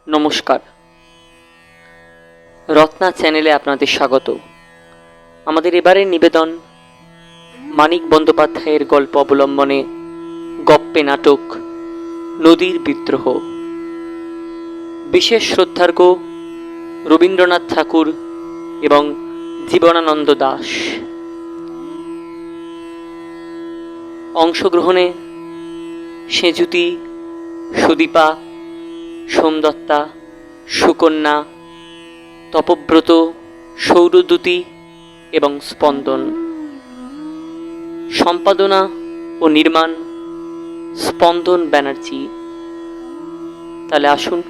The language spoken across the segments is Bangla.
নমস্কার, রত্না চ্যানেলে আপনাদের স্বাগত। আমাদের এবারের নিবেদন মানিক বন্দ্যোপাধ্যায়ের গল্প অবলম্বনে গপ্পে নাটক নদীর বিদ্রোহ। বিশেষ শ্রদ্ধার্ঘ্য রবীন্দ্রনাথ ঠাকুর এবং জীবনানন্দ দাশ। অংশগ্রহণে সেঁজুতি, সুদীপা, সোমদত্তা, সুকন্যা, তপব্রত, সৌরদ্যুতি এবং স্পন্দন। সম্পাদনা ও নির্মাণ স্পন্দন ব্যানার্জি। তাহলে আসুন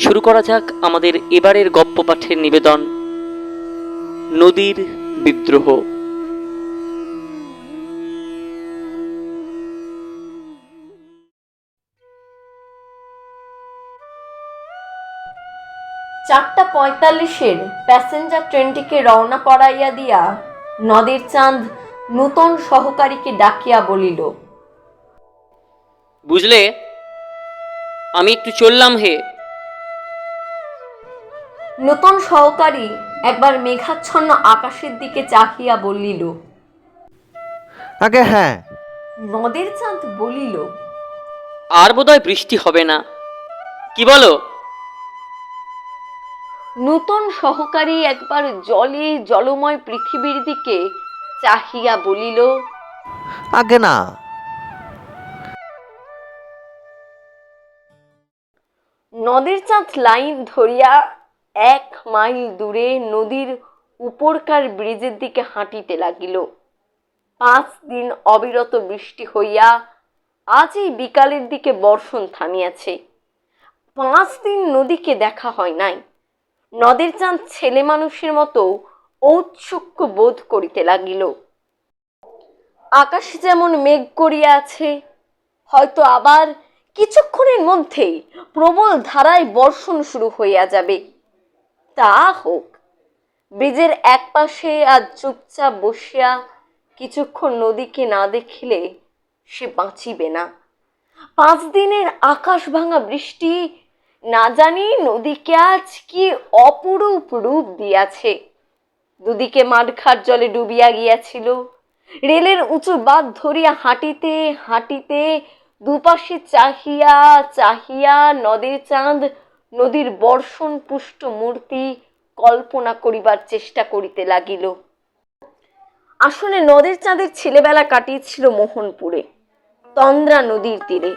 শুরু করা যাক আমাদের এবারের গপ্প পাঠের নিবেদন নদীর বিদ্রোহ। চারটা ৪৫-এর প্যাসেঞ্জার ট্রেনটিকে রওনা করাইয়া দিয়া নদের চাঁদ নূতন সহকারীকে ডাকিয়া বলিল, বুঝলে, আমি একটু চললাম হে। নূতন সহকারী একবার মেঘাচ্ছন্ন আকাশের দিকে চাহিয়া বলিল, আগে হ্যাঁ। নদের চাঁদ বলিল, আর বোধহয় বৃষ্টি হবে না, কি বলো? নূতন সহকারী একবার জলে জলময় পৃথিবীর দিকে চাহিয়া বলিল, আগে না। নদের চাঁদ লাইন ধরিয়া ১ মাইল দূরে নদীর উপরকার ব্রিজের দিকে হাঁটিতে লাগিল। ৫ দিন অবিরত বৃষ্টি হইয়া আজ এই বিকালের দিকে বর্ষণ থামিয়াছে। ৫ দিন নদীকে দেখা হয় নাই। নদের চাঁদ ছেলে মানুষের মতো ঔৎসুক্য বোধ করিতে লাগিল। আকাশে যেমন মেঘ করিয়া আছে, হয়তো আবার কিছুক্ষণের মধ্যেই প্রবল ধারায় বর্ষণ শুরু হইয়া যাবে। তা হোক, ব্রিজের এক পাশে আজ চুপচাপ বসিয়া কিছুক্ষণ নদীকে না দেখিলে সে বাঁচিবে না। ৫ দিনের আকাশ ভাঙা বৃষ্টি না জানি নদীকে আজ কি অপরূপ রূপ দিয়াছে। দুদিকে মাঠঘাট জলে ডুবিয়া গিয়াছিল। রেলের উঁচু বাঁধ ধরিয়া হাঁটিতে হাঁটিতে দুপাশে চাহিয়া চাহিয়া নদের চাঁদ নদীর বর্ষণ পুষ্ট মূর্তি কল্পনা করিবার চেষ্টা করিতে লাগিল। আসলে নদের চাঁদের ছেলেবেলা কাটিয়েছিল মোহনপুরে, তন্দ্রা নদীর তীরে।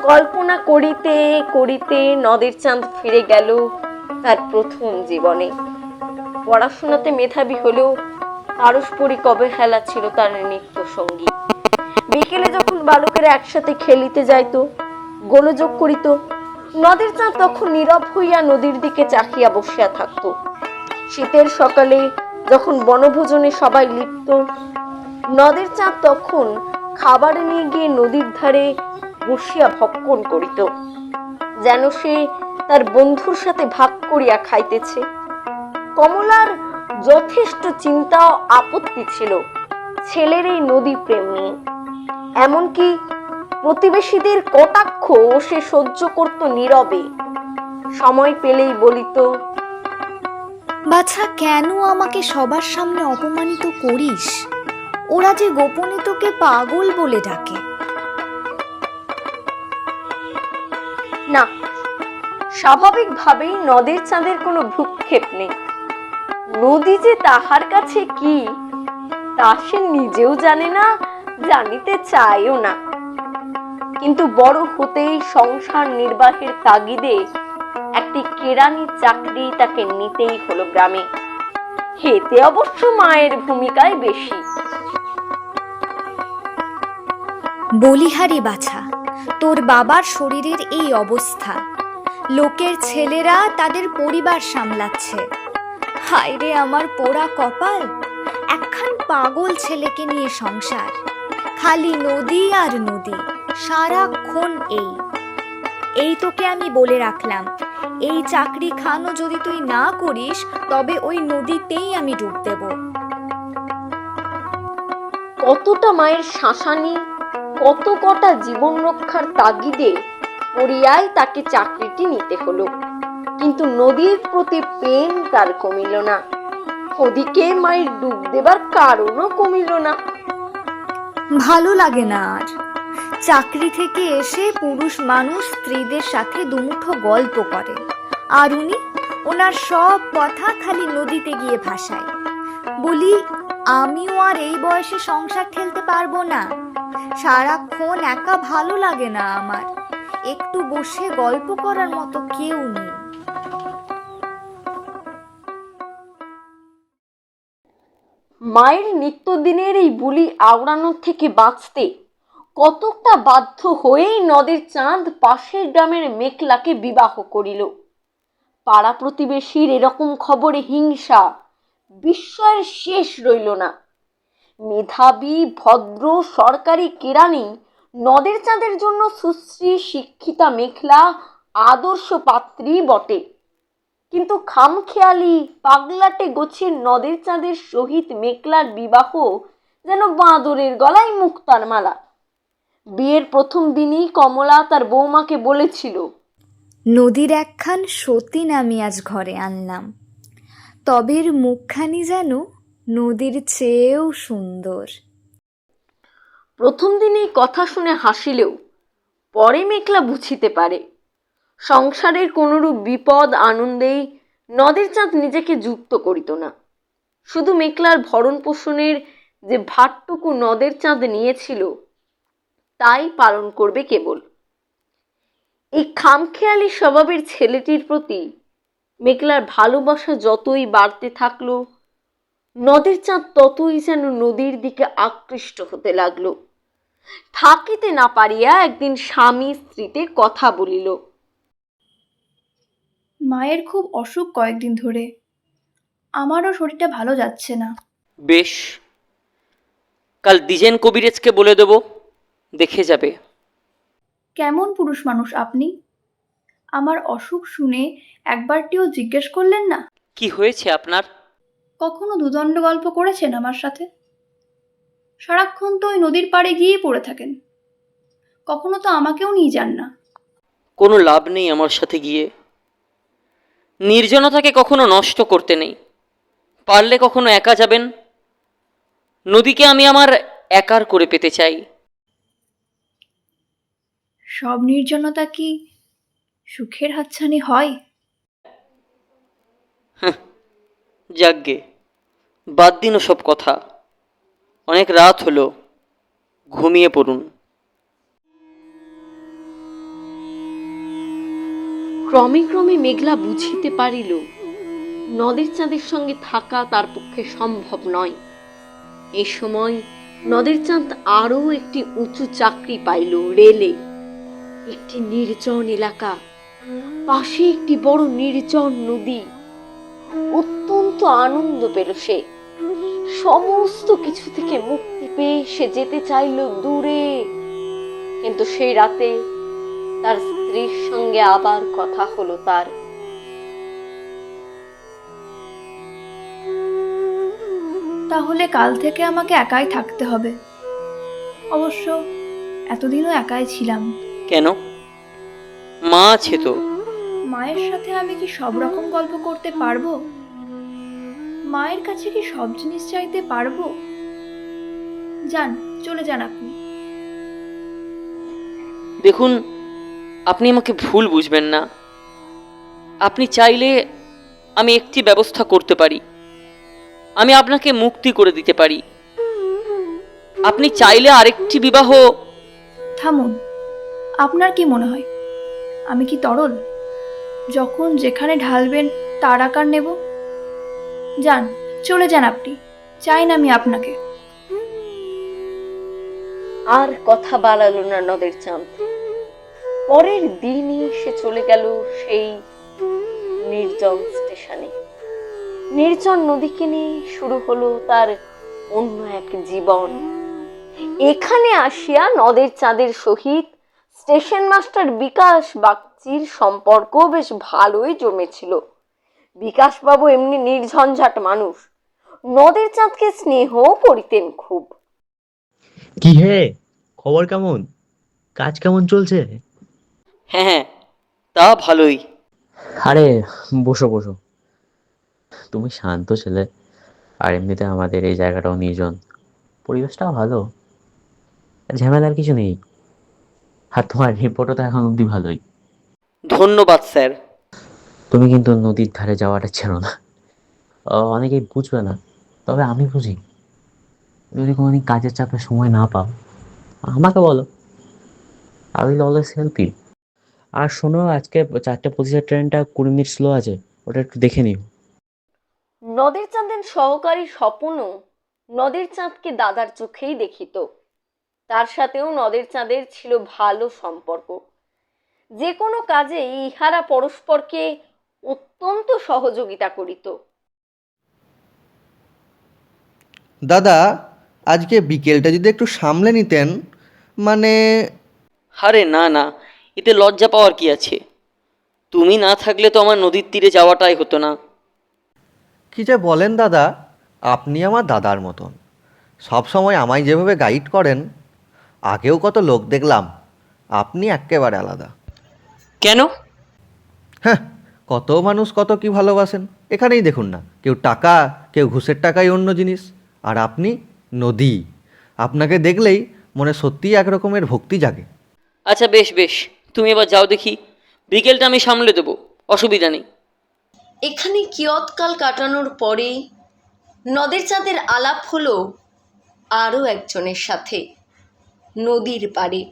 কল্পনা করিতে করিতে নদের চাঁদ ফিরে গেল তার প্রথম জীবনে। পড়াশোনাতে মেধাবী হলেও পারস্পরিক অবহেলা ছিল তার নিত্য সঙ্গী। বিকেলে যখন বালকেরা একসাথে খেলিতে যাইত, গোলযোগ করিত, নদের চাঁদ তখন নীরব হইয়া নদীর দিকে চাহিয়া বসিয়া থাকত। শীতের সকালে যখন বনভোজনে সবাই লিপ্ত, নদের চাঁদ তখন খাবার নিয়ে গিয়ে নদীর ধারে বসিয়া ভক্ষণ করিত, যেন সে তার বন্ধুর সাথে ভাগ করিয়া খাইতেছে। কমলার যথেষ্ট চিন্তা ও আপত্তি ছিল ছেলের এই নদী প্রেম নিয়ে। এমনকি প্রতিবেশীদের কটাক্ষ সে সহ্য করত নীরবে। সময় পেলেই বলিত, বাছা, কেন আমাকে সবার সামনে অপমানিত করিস? ওরা যে গোপনে তোকে পাগল বলে ডাকে। না, স্বাভাবিকভাবেই নদের চাঁদের কোনো ভ্রুক্ষেপ নেই। নদী যে তাহার কাছে কি তা সে নিজেও জানে না, জানিতে চায়ও না। কিন্তু বড় হতেই সংসার নির্বাহের তাগিদে একটি কেরানির চাকরি তাকে নিতেই হলো গ্রামে। হেতে অবশ্য মায়ের ভূমিকায় বেশি। বলিহারি বাছা, তোর বাবার শরীরের এই অবস্থা, লোকের ছেলেরা তাদের পরিবার সামলাচ্ছে। হায় রে আমার পোড়া কপাল, একখান পাগল ছেলেকে নিয়ে সংসার, খালি নদী আর নদী, সারাক্ষণ এই তোকে আমি বলে রাখলাম, এই চাকরি খানো যদি তুই না করিস তবে ওই নদীতেই আমি ডুব দেব। কতটা মায়ের শাসানি, কত কটা জীবন রক্ষার তাগিদে করিয়াই তাকে চাকরিটি নিতে হলো। কিন্তু নদীর প্রতি প্রেম তার কমিল না, ওদিকে মায়ের ডুব দেবার কারণও কমিল না। ভালো লাগে না আর। চাকরি থেকে এসে পুরুষ মানুষ স্ত্রীদের সাথে দুমুঠো গল্প করে, আর উনি ওনার সব কথা খালি নদীতে গিয়ে ভাসায়। বলি, আমিও আর এই বয়সে সংসার ঠেলতে পারবো না। সারাক্ষণ একা ভালো লাগে না আমার। একটু বসে গল্প করার মতো কেউ নেই। মায়ের নিত্যদিনের এই বুলি আওড়ানোর থেকে বাঁচতে কতকটা বাধ্য হয়েই নদের চাঁদ পাশের গ্রামের মেঘলাকে বিবাহ করিল। পাড়া প্রতিবেশীর এরকম খবরে হিংসা বিস্ময়ের শেষ রইল না। মেধাবী ভদ্র সরকারি কেরানি নদের চাঁদের জন্য সুশ্রী শিক্ষিতা মেঘলা আদর্শ পাত্রী বটে, কিন্তু খামখেয়ালি পাগলাটে গোছের নদের চাঁদের সহিত মেঘলার বিবাহ যেন বাঁদরের গলায় মুক্তার মালা। বিয়ের প্রথম দিনই কমলা তার বৌমাকে বলেছিল, নদীর একখান সতীন আমি আজ ঘরে আনলাম, তবের মুখখানি যেন নদীর চেয়েও সুন্দর। প্রথম দিনেই কথা শুনে হাসিলেও পরে মেঘলা বুঝিতে পারে সংসারের কোনরূপ বিপদ আনন্দেই নদের চাঁদ নিজেকে যুক্ত করিত না। শুধু মেঘলার ভরণ পোষণের যে ভারটুকু নদের চাঁদ নিয়েছিল তাই পালন করবে কেবল। এই খামখেয়ালি স্বভাবের ছেলেটির প্রতি মেঘলার ভালোবাসা যতই বাড়তে থাকলো, নদের চাঁদ ততই যেন নদীর দিকে আকৃষ্ট হতে লাগলো। থাকিতে না পারিয়া একদিন স্বামী স্ত্রীতে কথা বলিল। মায়ের খুব অসুখ কয়েকদিন ধরে, আমারও শরীরটা ভালো যাচ্ছে না। বেশ, কাল দ্বিজেন কবিরাজকে বলে দেব, দেখে যাবে। কেমন পুরুষ মানুষ আপনি! আমার অসুখ শুনে একবারটিও জিজ্ঞেস করলেন না? কি হয়েছে আপনার? কখনো দুদণ্ড গল্প করেছেন আমার সাথে? সারাক্ষণ তো ওই নদীর পাড়ে গিয়েই পড়ে থাকেন। কখনো তো আমাকেও নিয়ে যান না। কোনো লাভ নেই আমার সাথে গিয়ে। নির্জনতাকে কখনো নষ্ট করতে নেই। পারলে কখনো একা যাবেন। নদীকে আমি আমার একার করে পেতে চাই। সব নির্জনতা কি সুখের হাতছানি হয়? যাগ্গে, বাদ দিন সব কথা। অনেক রাত হলো, ঘুমিয়ে পড়ুন। ক্রমে ক্রমে মেঘলা বুঝিতে পারিল নদের চাঁদের সঙ্গে থাকা তার পক্ষে সম্ভব নয়। এ সময় নদের চাঁদ আরও একটি উঁচু চাকরি পাইল রেলে। একটি নির্জন এলাকা, পাশে একটি বড় নির্জন নদী। অত্যন্ত আনন্দ পেল সে। সমস্ত কিছু থেকে মুক্তি পেয়ে সে যেতে চাইল দূরে। কিন্তু সেই রাতে তার স্ত্রীর সঙ্গে আবার কথা হলো তার। তাহলে কাল থেকে আমাকে একাই থাকতে হবে। অবশ্য এতদিনও একাই ছিলাম। কেন? মা আছে তো। মায়ের সাথে আমি কি সব রকম গল্প করতে পারবো? মায়ের কাছে কি সব জিনিস চাইতে পারবো? যান, চলে যান আপনি। দেখুন, আপনি আমাকে ভুল বুঝবেন না। আপনি চাইলে আমি একটি ব্যবস্থা করতে পারি। আমি আপনাকে মুক্তি করে দিতে পারি। আপনি চাইলে আরেকটি বিবাহ। থামুন। আপনার কি মনে হয় আমি কি তরল? যখন যেখানে ঢালবেন তার আকার নেব? যান, চলে যান আপনি। চাই না আমি আপনাকে। আর কথা বাড়ালো না নদের চাঁদ। পরের দিনই সে চলে গেল সেই নির্জন স্টেশনে। নির্জন নদীকে নিয়ে শুরু হলো তার অন্য এক জীবন। এখানে আসিয়া নদের চাঁদের সহিত স্টেশন মাস্টার বিকাশ বাগচির সম্পর্ক বেশ ভালোই জমেছিল। বিকাশবাবু এমনি নির্ঝঞ্ঝাট মানুষ, নদের চাঁদকে স্নেহ করিতেন খুব। কি হে, খবর কেমন? কাজ কেমন চলছে? হ্যাঁ হ্যাঁ, তা ভালোই। আরে বসো বসো, তুমি শান্ত ছেলে, আর এমনিতে আমাদের এই জায়গাটাও নির্জন, পরিবেশটাও ভালো, ঝামেলার কিছু নেই। আর তোমার রিপোর্টও তো এখন অব্দি ভালোই। ধন্যবাদ স্যার। তুমি কিন্তু নদীর ধারে যাওয়াটা ছিল না। অনেকেই বুঝবে না, তবে আমি বুঝি। যদি কোনোদিন কাজের চাপে সময় না পাও, আমাকে বলো, I will always help you. আর শোনো, আজকে 4:25 ট্রেনটা 20 মিনিট স্লো আছে, ওটা একটু দেখে নিও। নদের চাঁদের সহকারী স্বপনও নদের চাঁদকে দাদার চোখেই দেখিত। তার সাথেও নদের চাঁদের ছিল ভালো সম্পর্ক। যে কোনো কাজে ইহারা পরস্পরকে অত্যন্ত সহযোগিতা করিত। দাদা, আজকে বিকেলটা যদি একটু সামলে নিতেন, মানে আরে না না, এতে লজ্জা পাওয়ার কি আছে? তুমি না থাকলে তো আমার নদীর তীরে যাওয়াটাই হতো না। কি যে বলেন দাদা, আপনি আমার দাদার মতন। সব সময় আমায় যেভাবে গাইড করেন, আগেও কত লোক দেখলাম, আপনি এক্কেবারে আলাদা। কেন? হ্যাঁ, কত মানুষ কত কি ভালোবাসেন, এখানেই দেখুন না, কেউ টাকা, কেউ ঘুষের টাকাই অন্য জিনিস, আর আপনি নদী। আপনাকে দেখলেই মনে সত্যিই এক রকমের ভক্তি জাগে। আচ্ছা বেশ বেশ, তুমি এবার যাও দেখি, বিকেলটা আমি সামলে দেবো, অসুবিধা নেই। এখানে কিয়ৎকাল কাটানোর পরে নদের চাঁদের আলাপ হলো আরও একজনের সাথে, নদীর পাড়ে।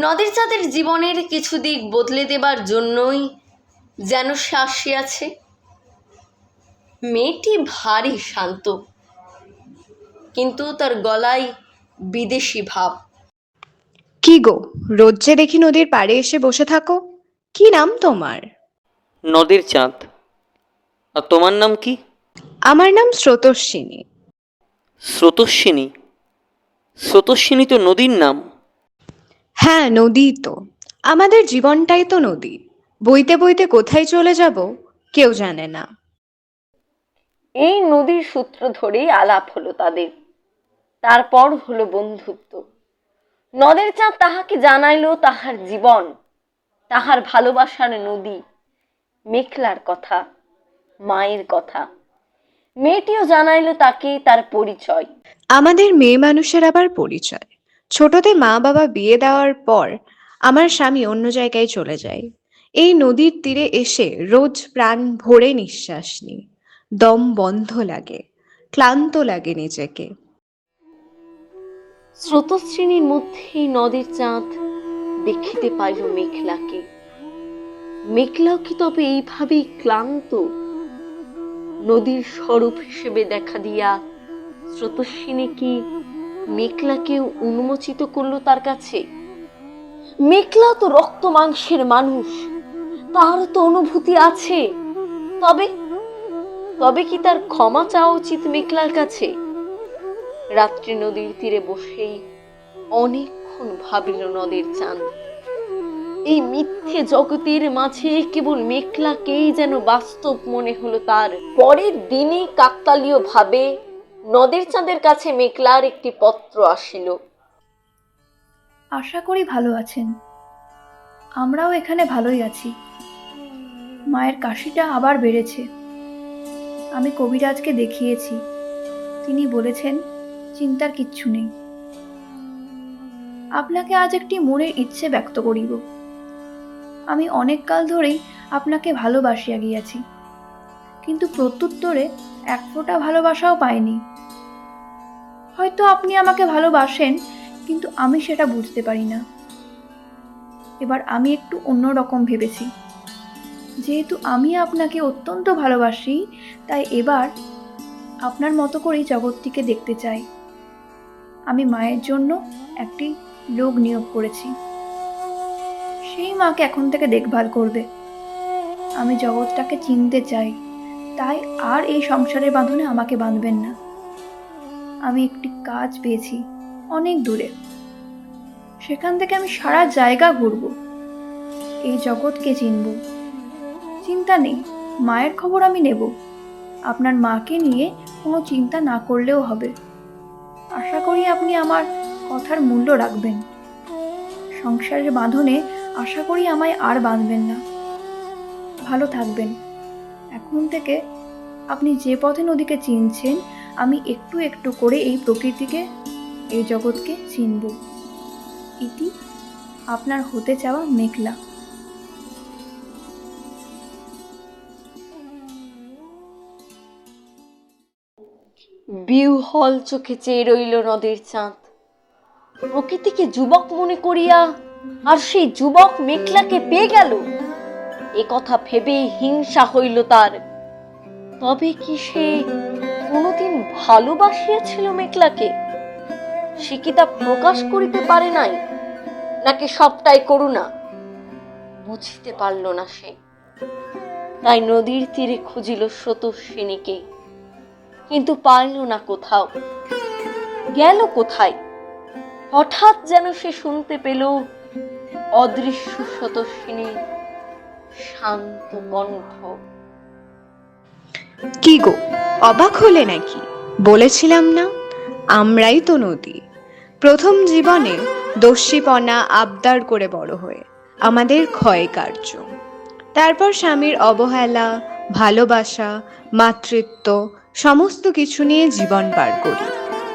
নদের চাঁদের জীবনের কিছু দিক বদলে দেবার জন্যই যেন সে আসিয়াছে। মেয়েটি ভারী শান্ত, কিন্তু তার গলায় বিদেশি ভাব। কি গো, রোজ যে দেখি নদীর পাড়ে এসে বসে থাকো, কি নাম তোমার? নদের চাঁদ। আর তোমার নাম কি? আমার নাম স্রোতস্বিনী। স্রোতস্বিনী? স্রোতস্বিনী তো নদীর নাম। হ্যাঁ, নদী তো, আমাদের জীবনটাই তো নদী। বইতে বইতে কোথায় চলে যাব কেউ জানে না। এই নদীর সূত্র ধরেই আলাপ হলো তাদের। তারপর হলো বন্ধুত্ব। নদের চাঁদ তাহাকে জানাইল তাহার জীবন, তাহার ভালোবাসার নদী, মেঘলার কথা, মায়ের কথা। মেয়েটিও জানাইল তাকে তার পরিচয়। আমাদের মেয়ে মানুষের আবার পরিচয়। ছোটতে মা বাবা বিয়ে দেওয়ার পর আমার স্বামী অন্য জায়গায় চলে যায়। এই নদীর তীরে এসে রোজ প্রাণ ভরে নিঃশ্বাস নিই। দম বন্ধ লাগে, ক্লান্ত লাগে নিজেকে। স্রোতশ্রেণীর মধ্যেই নদের চাঁদ দেখিতে পাইল মেঘলাকে। মেঘলাও কি তবে এইভাবেই ক্লান্ত? নদীর স্বরূপ হিসেবে দেখা দিয়া স্রোতস্বিনী কি মেঘলাকে উন্মোচিত করলো তার কাছে? মেঘলা তো রক্ত মাংসের মানুষ, তার তো অনুভূতি আছে। তবে তবে কি তার ক্ষমা চাওয়া উচিত মেঘলার কাছে? রাত্রি নদীর তীরে বসেই অনেকক্ষণ ভাবিল নদের চাঁদ। এই মিথ্যে জগতের মাঝে কেবল মেঘলাকেই যেন বাস্তব মনে হলো তার। পরের দিনই কাকতালীয় ভাবে নদের চাঁদের কাছে মেঘলার একটি পত্র আসিল। আশা করি ভালো আছেন। আমরাও এখানে ভালোই আছি। মায়ের কাশিটা আবার বেড়েছে। আমি কবিরাজকে দেখিয়েছি, তিনি বলেছেন চিন্তার কিচ্ছু নেই। আপনাকে আজ একটি মনের ইচ্ছে ব্যক্ত করিব। আমি অনেক কাল ধরেই আপনাকে ভালোবাসিয়া গিয়াছি, কিন্তু প্রত্যুত্তরে এক ফোঁটা ভালোবাসাও পাইনি। হয়তো আপনি আমাকে ভালোবাসেন, কিন্তু আমি সেটা বুঝতে পারি না। এবার আমি একটু অন্যরকম ভেবেছি। যেহেতু আমি আপনাকে অত্যন্ত ভালোবাসি, তাই এবার আপনার মতো করেই জগৎটিকে দেখতে চাই। আমি মায়ের জন্য একটি লোক নিয়োগ করেছি, সেই মাকে এখন থেকে দেখভাল করবে। আমি জগৎটাকে চিনতে চাই, তাই আর এই সংসারের বাঁধনে আমাকে বাঁধবেন না। আমি একটি কাজ পেয়েছি অনেক দূরে, সেখান থেকে আমি সারা জায়গা ঘুরবো, এই জগৎকে চিনব। চিন্তা নেই, মায়ের খবর আমি নেব। আপনার মাকে নিয়ে কোনো চিন্তা না করলেও হবে। আশা করি আপনি আমার কথার মূল্য রাখবেন। সংসারের বাঁধনে আশা করি আমায় আর বাঁধবেন না। ভালো থাকবেন। এখন থেকে আপনি যে পথে নদীকে চিনছেন, আমি একটু একটু করে এই প্রকৃতিকে, এই জগৎকে চিনব। ইতি আপনার হতে চাওয়া মেঘলা। বিহ্বল চোখে চেয়ে রইল নদীর চাঁদ। প্রকৃতিকে যুবক মনে করিয়া আর সেই যুবক মেঘলাকে পেয়ে গেল, এ কথা ভেবে হিংসা হইল তার। তবে কি সে কোনোদিন ভালোবাসিয়াছিল মেঘলাকে? সে কি তা প্রকাশ করিতে পারে নাই, নাকি সবটাই করুণা? বুঝিতে পারল না সে। তাই নদীর তীরে খুঁজিল স্রোতস্বিনীকে, কিন্তু পাইল না কোথাও। গেল কোথায়? হঠাৎ যেন সে শুনতে পেল অদৃশ্য স্রোতস্বিনীর শান্ত কণ্ঠ। কি গো, অবাক হলে নাকি? বলেছিলাম না, আমরাই তো নদী। প্রথম জীবনে দস্যিপনা আবদার করে বড় হয়ে আমাদের ক্ষয় কার্য, তারপর স্বামীর অবহেলা, ভালোবাসা, মাতৃত্ব সমস্ত কিছু নিয়ে জীবন পার করি,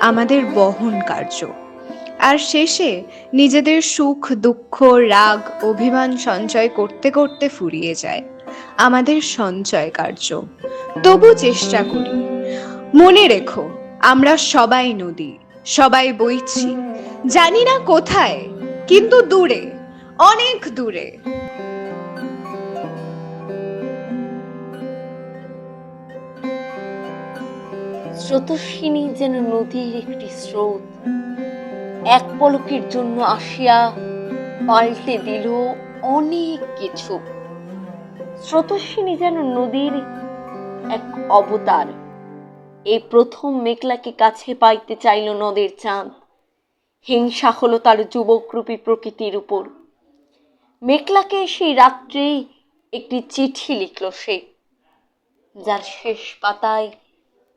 আমাদের বহন কার্য। আর শেষে নিজেদের সুখ দুঃখ রাগ অভিমান সঞ্চয় করতে করতে ফুরিয়ে যায় আমাদের সঞ্চয় কার্য। তবু চেষ্টা করি। মনে রেখো, আমরা সবাই নদী, সবাই বইছি, জানি না কোথায়, কিন্তু দূরে, অনেক দূরে। স্রোতস্বিনী যেন নদীর একটি স্রোত, এক পলকের জন্য আসিয়া পাল্টে দিল অনেক কিছু। স্রোতস্বিনী যেন নদীর এক অবতার। এই প্রথম মেঘলাকে কাছে পাইতে চাইল নদীর চাঁদ। হিংসা হলো তার যুবকরূপী প্রকৃতির উপর। মেঘলাকে সেই রাত্রেই একটি চিঠি লিখল সে, যার শেষ পাতায়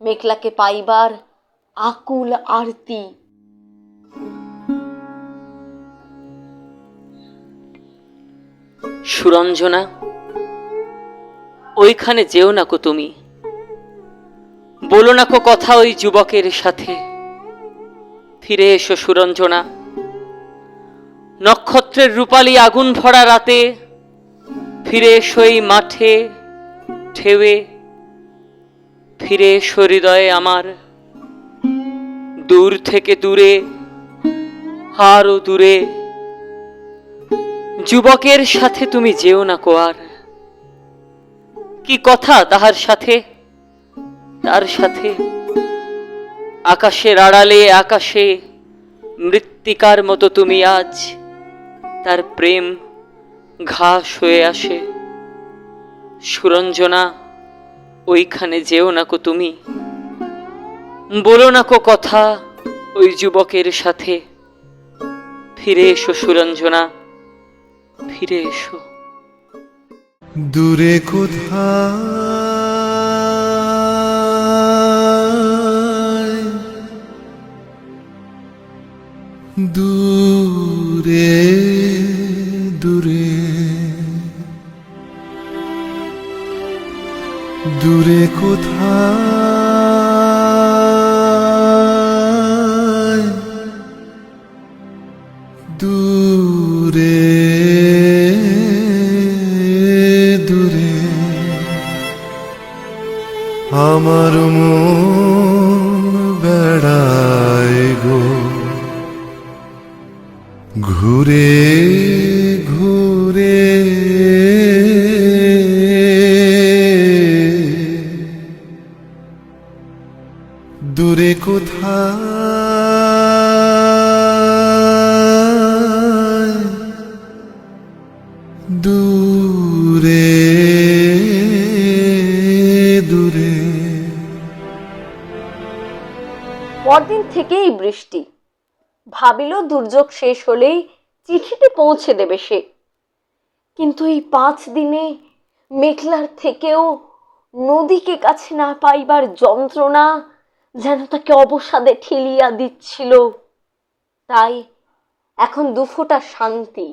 মেঘলাকে পাইবার আকুল আরতি। সুরঞ্জনা, ওইখানে যেও না কো তুমি, বলো না কো কথা ওই যুবকের সাথে। ফিরে এসো সুরঞ্জনা, নক্ষত্রের রূপালী আগুন ভরা রাতে ফিরে এসো এই মাঠে ঢেউয়ে। ফিরে এসো হৃদয়ে আমার, দূর থেকে দূরে, আরো দূরে। যুবকের সাথে তুমি যেও না কো আর। কি কথা তাহার সাথে, তার সাথে আকাশের আড়ালে আকাশে মৃত্তিকার মতো তুমি আজ। তার প্রেম ঘাস হয়ে আসে। সুরঞ্জনা, ওইখানে যেও না কো তুমি, বলো না কো কথা ওই যুবকের সাথে। ফিরে এসো সুরঞ্জনা, ফিরে এসো। দূরে কোথায়, দূরে দূরে, দূরে কোথায়, দূরে দূরে, আমার মন বেড়ায় গো ঘুরে ঘুরে। দূরে কোথায়, দূরে দূরে। পরদিন থেকেই বৃষ্টি। ভাবিল দুর্যোগ শেষ হলেই চিঠিটি পৌঁছে দেবে সে। কিন্তু এই 5 দিনে মেঘলার থেকেও নদীকে কাছে না পাইবার যন্ত্রণা যেন তাকে অবসাদে ঠেলিয়া দিচ্ছিল। তাই এখন দুফোঁটা শান্তি।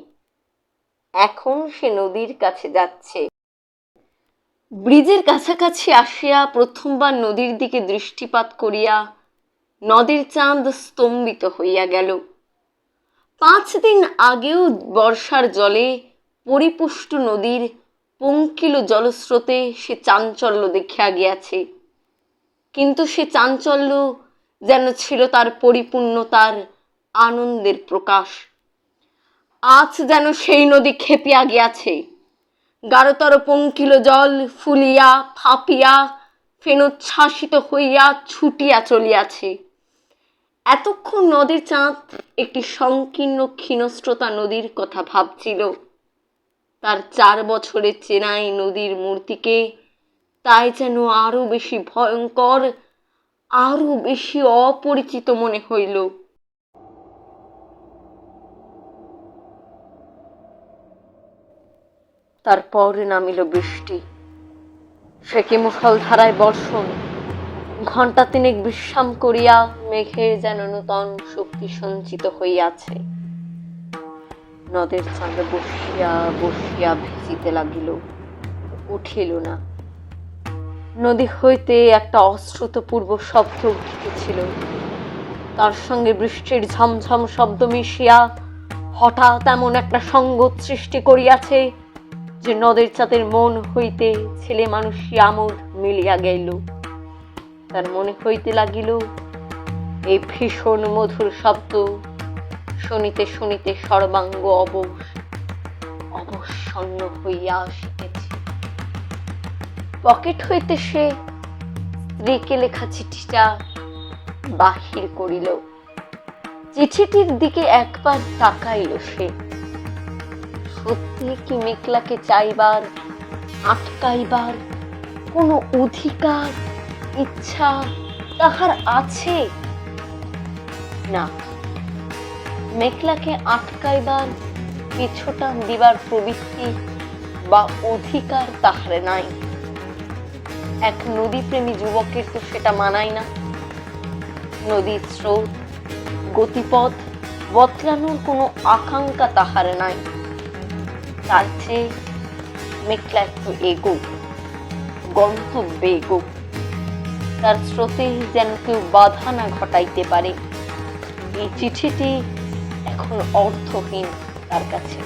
এখন সে নদীর কাছে যাচ্ছে। ব্রিজের কাছাকাছি আসিয়া প্রথমবার নদীর দিকে দৃষ্টিপাত করিয়া নদীর চাঁদ স্তম্ভিত হইয়া গেল। 5 দিন আগেও বর্ষার জলে পরিপুষ্ট নদীর পঙ্কিল জলস্রোতে সে চাঞ্চল্য দেখিয়া গিয়াছে, কিন্তু সে চাঞ্চল্য যেন ছিল তার পরিপূর্ণতার আনন্দের প্রকাশ। আজ যেন সেই নদী খেপিয়া গিয়াছে, গাঢ়তর পঙ্কিল জল ফুলিয়া ফাঁপিয়া ফেনোচ্ছ্বাসিত হইয়া ছুটিয়া চলিয়াছে। এতক্ষণ নদীর চাঁদ একটি সংকীর্ণ ক্ষীণস্রোতা নদীর কথা ভাবছিল। তার 4 বছরের চেনাই নদীর মূর্তিকে তাই যেন আরো বেশি ভয়ঙ্কর, আরো বেশি অপরিচিত মনে হইল। তারপর নামিল বৃষ্টি, সে কি মুষলধারায় বর্ষণ। ঘণ্টা 3 বিশ্রাম করিয়া মেঘের যেন নূতন শক্তি সঞ্চিত হইয়াছে। নদের চাঁদ বসিয়া বসিয়া ভিজিতে লাগিল, উঠিল না। নদী হইতে একটা অশ্রুতপূর্ব শব্দ উঠিতেছিল, তার সঙ্গে বৃষ্টির ঝমঝম শব্দ মিশিয়া হঠাৎ এমন একটা সঙ্গত সৃষ্টি করিয়াছে যে নদের চাঁদের মন হইতে ছেলে মানুষী আমোদ মিলিয়া গেল। তার মনে হইতে লাগিল এই ভীষণ মধুর শব্দ শুনিতে শুনিতে সর্বাঙ্গ অবসন্ন হইয়া আসিতেছে। পকেট হইতে সে স্ত্রীকে লেখা চিঠিটা বাহির করিল। চিঠিটির দিকে একবার তাকাইল সে। সত্যি কি মেঘলাকে চাইবার, আটকাইবার কোনো অধিকার, ইচ্ছা তাহার আছে? না, মেঘলাকে আটকাইবার, পিছুটান দিবার প্রবৃত্তি বা অধিকার তাহার নাই। এক নদীপ্রেমী যুবকের তো সেটা মানায় না। নদীর স্রোত, গতিপথ বদলানোর কোনো আকাঙ্ক্ষা তাহার নাই। তার চেয়ে মেঘলা একটু এগোক, গন্তব্যে এগোক, তার স্রোতে যেন কেউ বাধা না ঘটাইতে পারে। এই চিঠিটি এখন অর্থহীন তার কাছে।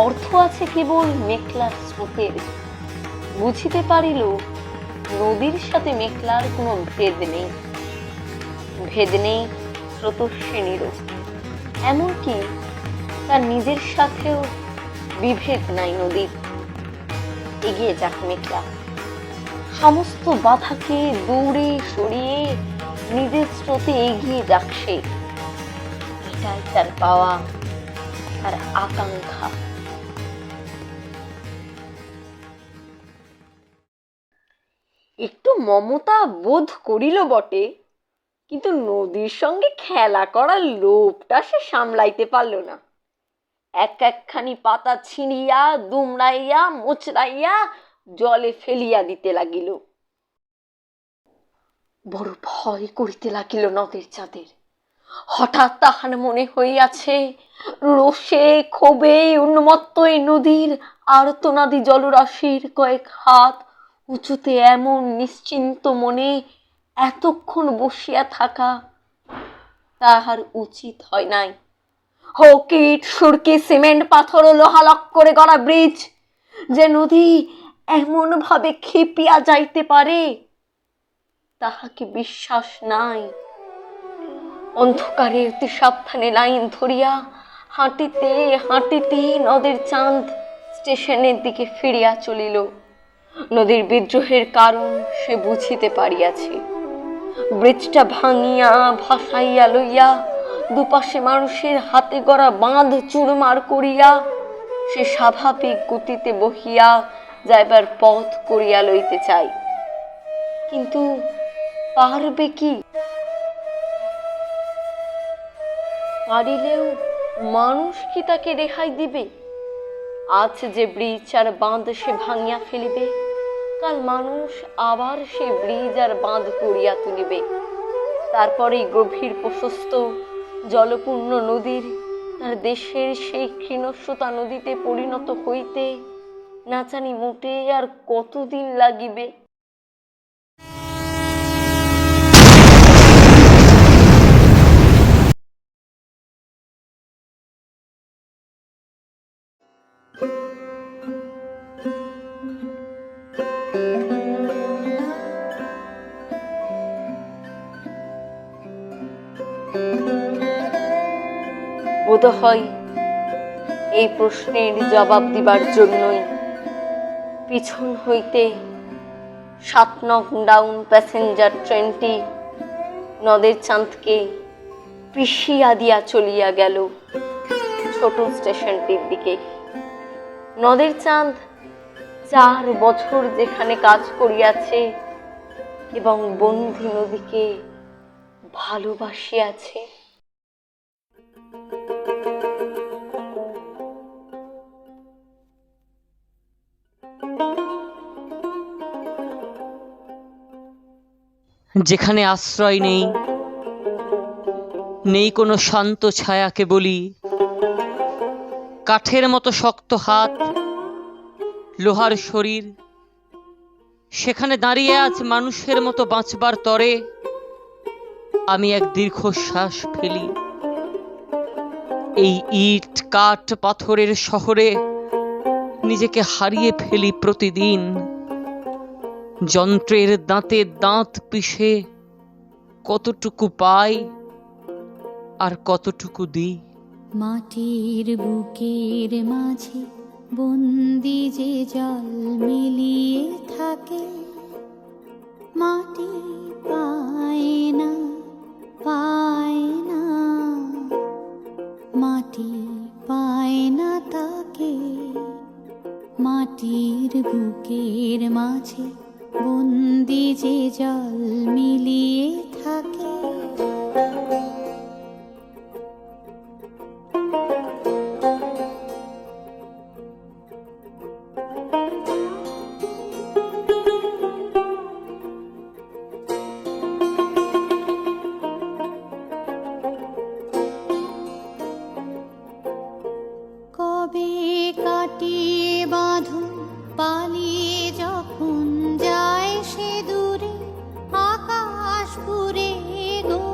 অর্থ আছে কেবল মেঘলার স্রোতের। বুঝিতে পারিল নদীর সাথে মেঘলার কোনো ভেদ নেই, ভেদ নেই স্রোতস্বিনীরও, এমনকি তার নিজের সাথেও বিভেদ নাই নদীর। এগিয়ে যাক মেঘলা, সমস্ত বাধাকে দূরে সরিয়ে নিজের স্রোতে এগিয়ে যাক সে। এটাই তার পাওয়া, তার আকাঙ্ক্ষা। একটু মমতা বোধ করিল বটে, কিন্তু নদীর সঙ্গে খেলা করার লোভটা সে সামলাইতে পারল না। একখানি পাতা ছিঁড়িয়া দুমড়াইয়া মোচড়াইয়া জলে ফেলিয়া দিতে লাগিল। বড় ভয় করিতে লাগিল নদের চাঁদের। হঠাৎ তাহার মনে হইয়াছে রোষে ক্ষোভে উন্মত্ত এই নদীর আর্তনাদী জলরাশির কয়েক হাত উঁচুতে এমন নিশ্চিন্ত মনে এতক্ষণ বসিয়া থাকা তাহার উচিত হয় নাই। হোক ইট সুরকি সিমেন্ট পাথর ও লোহা লক্করে গড়া ব্রিজ, যে নদী এমন ভাবে খেপিয়া যাইতে পারে তাহাকে বিশ্বাস নাই। অন্ধকারে অতি সাবধানে লাইন ধরিয়া হাঁটিতে হাঁটিতে নদের চাঁদ স্টেশনের দিকে ফিরিয়া চলিল। নদীর বিদ্রোহের কারণ সে বুঝিতে পারিয়াছে। ব্রিজটা ভাঙিয়া ভাসাইয়া লইয়া দুপাশে মানুষের হাতে গড়া বাঁধ চুরমার করিয়া সে স্বাভাবিক গতিতে বহিয়া যাইবার পথ করিয়া লইতে চায়, কিন্তু পারবে কি? পারিলেও মানুষ কি তাকে রেহাই দিবে? আজ যে ব্রিজ আর বাঁধ সে ভাঙিয়া ফেলিবে, কাল মানুষ আবার সে ব্রিজ আর বাঁধ করিয়া তুলিবে। তারপরে গভীর প্রশস্ত জলপূর্ণ নদীর তার দেশের সেই ক্ষীণস্রোতা নদীতে পরিণত হইতে না জানি মোটে আর কতদিন লাগিবে। বোধহয় এই প্রশ্নের জবাব দিবার জন্যই পিছন হইতে 7 নং ডাউন প্যাসেঞ্জার ট্রেনটি নদের চাঁদকে পিষিয়া দিয়া চলিয়া গেল ছোট স্টেশনটির দিকে। নদের চাঁদ 4 বছর যেখানে কাজ করিয়াছে এবং বন্ধু নদীকে ভালোবাসিয়াছে। যেখানে আশ্রয় নেই, নেই কোনো শান্ত ছায়াকে বলি, কাঠের মতো শক্ত হাত, লোহার শরীর, সেখানে দাঁড়িয়ে আজ মানুষের মতো বাঁচবার তরে আমি এক দীর্ঘশ্বাস ফেলি। এই ইট কাঠ পাথরের শহরে নিজেকে হারিয়ে ফেলি প্রতিদিন, যন্ত্রের দাঁতে দাঁত পিষে কতটুকু পাই আর কতটুকু দিই। মাটির বুকের মাঝে বন্দি যে জল মিলিয়ে থাকে, মাটি পায় না, পায় না, মাটি পায় না তাকে। মাটির বুকের মাঝে বন্দি যে জল মিলিয়ে থাকে। কবে কাটিয়ে বাঁধন পালিয়ে যখন যায় সে দূরে আকাশ পুরে গো,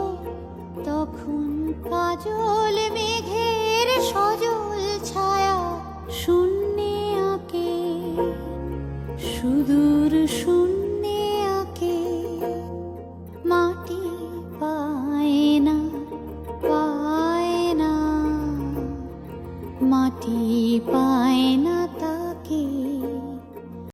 তখন কাজল মেঘের সজল ছায়া শূন্যে আঁকে সুদূর